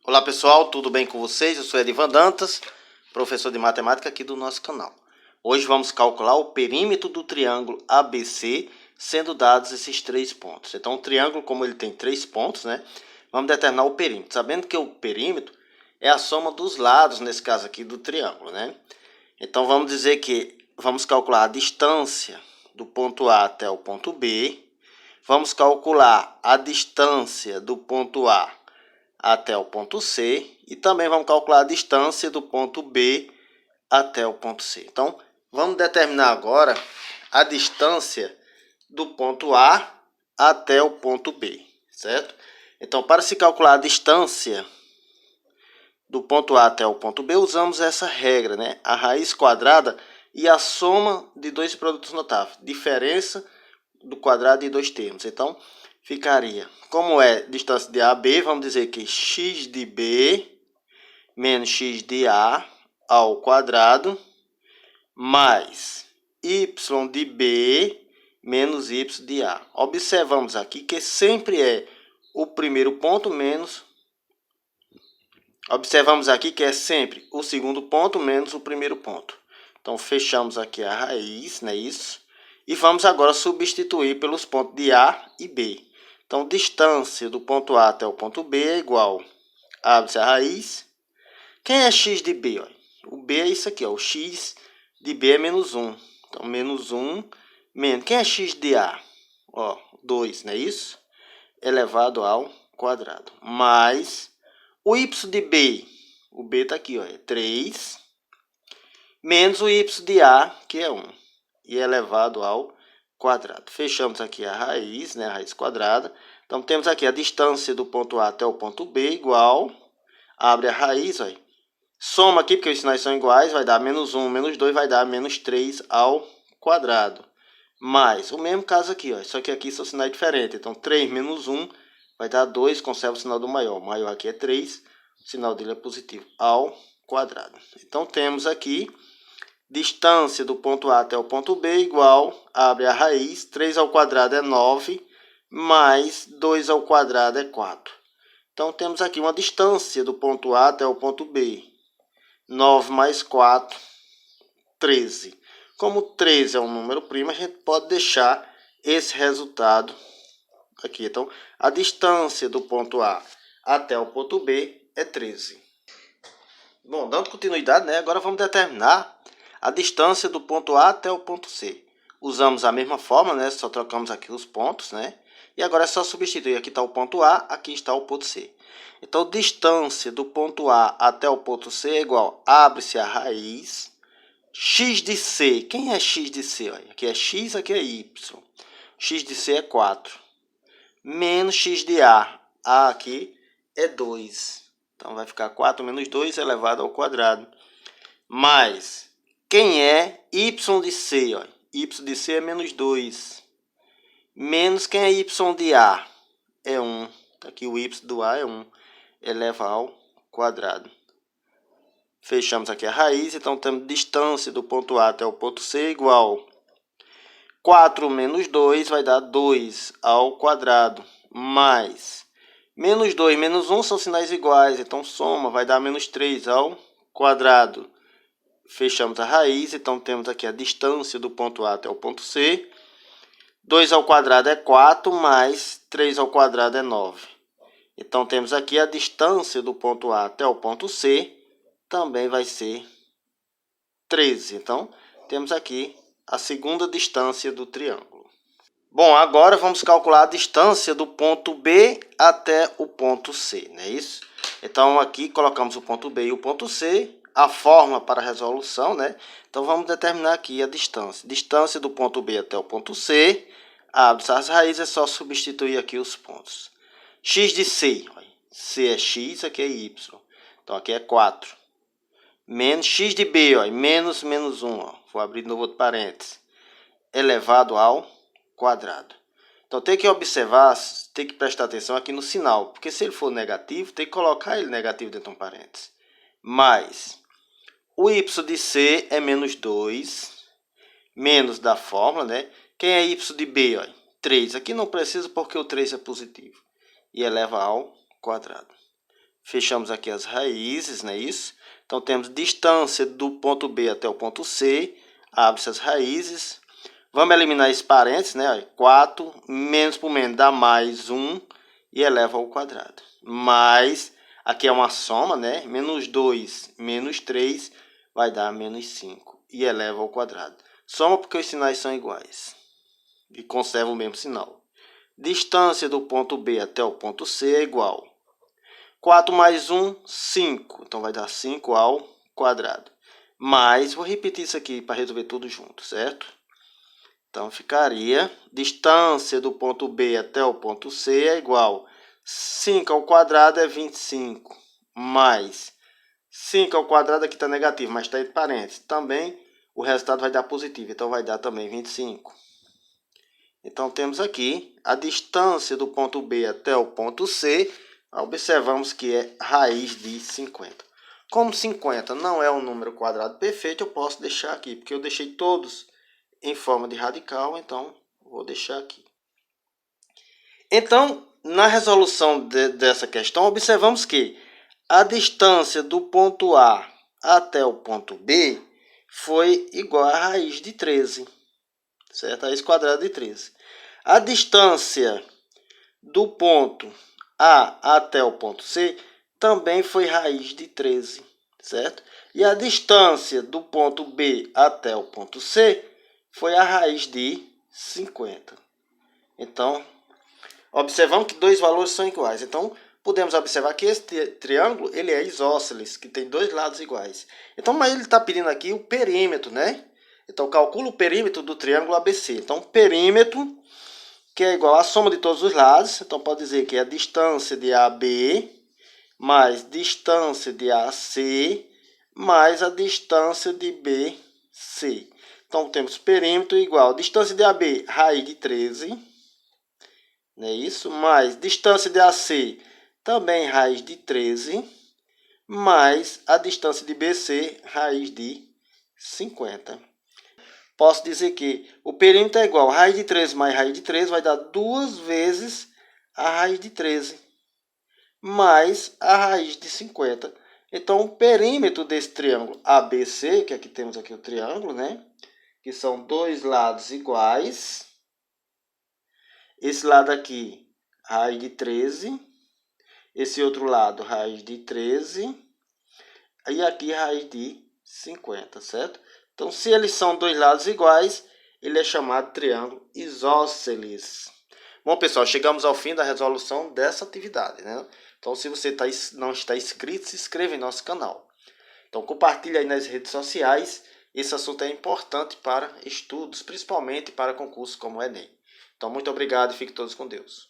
Olá pessoal, tudo bem com vocês? Eu sou Edivan Dantas, professor de matemática aqui do nosso canal. Hoje vamos calcular o perímetro do triângulo ABC, sendo dados esses 3 pontos. Então o triângulo, como ele tem 3 pontos, né? Vamos determinar o perímetro, sabendo que o perímetro é a soma dos lados, nesse caso aqui, do triângulo, né? Então vamos dizer que vamos calcular a distância do ponto A até o ponto B. Vamos calcular a distância do ponto A até o ponto C e também vamos calcular a distância do ponto B até o ponto C. Então, vamos determinar agora a distância do ponto A até o ponto B, certo? Então, para se calcular a distância do ponto A até o ponto B, usamos essa regra, né? A raiz quadrada e a soma de dois produtos notáveis, diferença do quadrado de dois termos. Então, ficaria, como é distância de A a B, vamos dizer que x de B menos x de A ao quadrado mais y de B menos y de A. Observamos aqui que sempre é o primeiro ponto menos... Observamos aqui que é sempre o segundo ponto menos o primeiro ponto. Então, fechamos aqui a raiz, não é isso? E vamos agora substituir pelos pontos de A e B. Então, distância do ponto A até o ponto B é igual, abre-se a raiz. Quem é x de B? O B é isso aqui, ó. O x de B é menos 1. Então, menos 1 menos. Quem é x de A? Ó, 2, não é isso? Elevado ao quadrado. Mais o y de B. O B está aqui, ó, é 3. Menos o y de A, que é 1. E elevado ao quadrado. Fechamos aqui a raiz, né, a raiz quadrada. Então, temos aqui a distância do ponto A até o ponto B igual, abre a raiz, ó, soma aqui, porque os sinais são iguais, vai dar menos 1, menos 2, vai dar menos 3 ao quadrado. Mais, o mesmo caso aqui, ó, só que aqui são sinais diferentes. Então, 3 menos 1 vai dar 2, conserva o sinal do maior. O maior aqui é 3, o sinal dele é positivo, ao quadrado. Então, temos aqui distância do ponto A até o ponto B igual, abre a raiz, 3 ao quadrado é 9, mais 2 ao quadrado é 4. Então, temos aqui uma distância do ponto A até o ponto B. 9 mais 4, 13. Como 13 é um número primo, a gente pode deixar esse resultado aqui. Então, a distância do ponto A até o ponto B é 13. Bom, dando continuidade, né? Agora vamos determinar a distância do ponto A até o ponto C. Usamos a mesma forma, né? Só trocamos aqui os pontos, né? E agora é só substituir. Aqui está o ponto A, aqui está o ponto C. Então, distância do ponto A até o ponto C é igual, abre-se a raiz, x de C. Quem é x de C? Olha, aqui é x, aqui é y. X de C é 4. Menos x de A. A aqui é 2. Então, vai ficar 4 menos 2 elevado ao quadrado. Mais, quem é y de C? Olha, y de C é menos 2. Menos quem é y de A? É 1. Aqui o y do A é 1. Eleva ao quadrado. Fechamos aqui a raiz. Então, temos distância do ponto A até o ponto C igual 4 menos 2 vai dar 2 ao quadrado. Mais menos 2 menos 1 são sinais iguais. Então, soma vai dar menos 3 ao quadrado. Fechamos a raiz. Então, temos aqui a distância do ponto A até o ponto C. 2 ao quadrado é 4, mais 3 ao quadrado é 9. Então, temos aqui a distância do ponto A até o ponto C, também vai ser 13. Então, temos aqui a segunda distância do triângulo. Bom, agora vamos calcular a distância do ponto B até o ponto C, não é isso? Então, aqui colocamos o ponto B e o ponto C, a forma para a resolução, né? Então, vamos determinar aqui a distância. Distância do ponto B até o ponto C, abre-se as raízes, é só substituir aqui os pontos. X de C, C é x, aqui é y. Então, aqui é 4. Menos x de B, ó, menos 1. Ó. Vou abrir de novo outro parênteses. Elevado ao quadrado. Então, tem que observar, tem que prestar atenção aqui no sinal. Porque se ele for negativo, tem que colocar ele negativo dentro de um parênteses. Mais, o y de C é menos 2. Menos da fórmula, né? Quem é y de B, ó? 3. Aqui não precisa porque o 3 é positivo. E eleva ao quadrado. Fechamos aqui as raízes, não é isso? Então, temos distância do ponto B até o ponto C. Abre-se as raízes. Vamos eliminar esse parênteses, né? 4 menos por menos dá mais 1 e eleva ao quadrado. Mais, aqui é uma soma, né? Menos 2 menos 3 vai dar menos 5 e eleva ao quadrado. Soma porque os sinais são iguais e conserva o mesmo sinal. Distância do ponto B até o ponto C é igual 4 mais 1, 5. Então, vai dar 5 ao quadrado. Mas, vou repetir isso aqui para resolver tudo junto, certo? Então, ficaria distância do ponto B até o ponto C é igual 5 ao quadrado é 25, mais 5 ao quadrado aqui está negativo, mas está entre parênteses. Também o resultado vai dar positivo, então vai dar também 25. Então, temos aqui a distância do ponto B até o ponto C. Observamos que é raiz de 50. Como 50 não é um número quadrado perfeito, eu posso deixar aqui, porque eu deixei todos em forma de radical, então vou deixar aqui. Então, na resolução dessa questão, observamos que a distância do ponto A até o ponto B foi igual a raiz de 13, certo? Raiz quadrada de 13. A distância do ponto A até o ponto C também foi raiz de 13, certo? E a distância do ponto B até o ponto C foi a raiz de 50. Então, observamos que dois valores são iguais. Então, podemos observar que esse triângulo ele é isósceles, que tem dois lados iguais. Então, mas ele está pedindo aqui o perímetro, né? Então, calcula o perímetro do triângulo ABC. Então, perímetro, que é igual à soma de todos os lados. Então, pode dizer que é a distância de AB mais distância de AC mais a distância de BC. Então, temos perímetro igual a distância de AB, raiz de 13, não é isso? Mais distância de AC, também raiz de 13, mais a distância de BC, raiz de 50. Posso dizer que o perímetro é igual a raiz de 13 mais raiz de 13, vai dar 2 vezes a raiz de 13, mais a raiz de 50. Então, o perímetro desse triângulo ABC, que aqui temos aqui o triângulo, né? Que são dois lados iguais. Esse lado aqui, raiz de 13. Esse outro lado, raiz de 13. E aqui, raiz de 50, certo? Então, se eles são dois lados iguais, ele é chamado de triângulo isósceles. Bom, pessoal, chegamos ao fim da resolução dessa atividade, né? Então, se você não está inscrito, se inscreva em nosso canal. Então, compartilhe aí nas redes sociais. Esse assunto é importante para estudos, principalmente para concursos como o Enem. Então, muito obrigado e fiquem todos com Deus.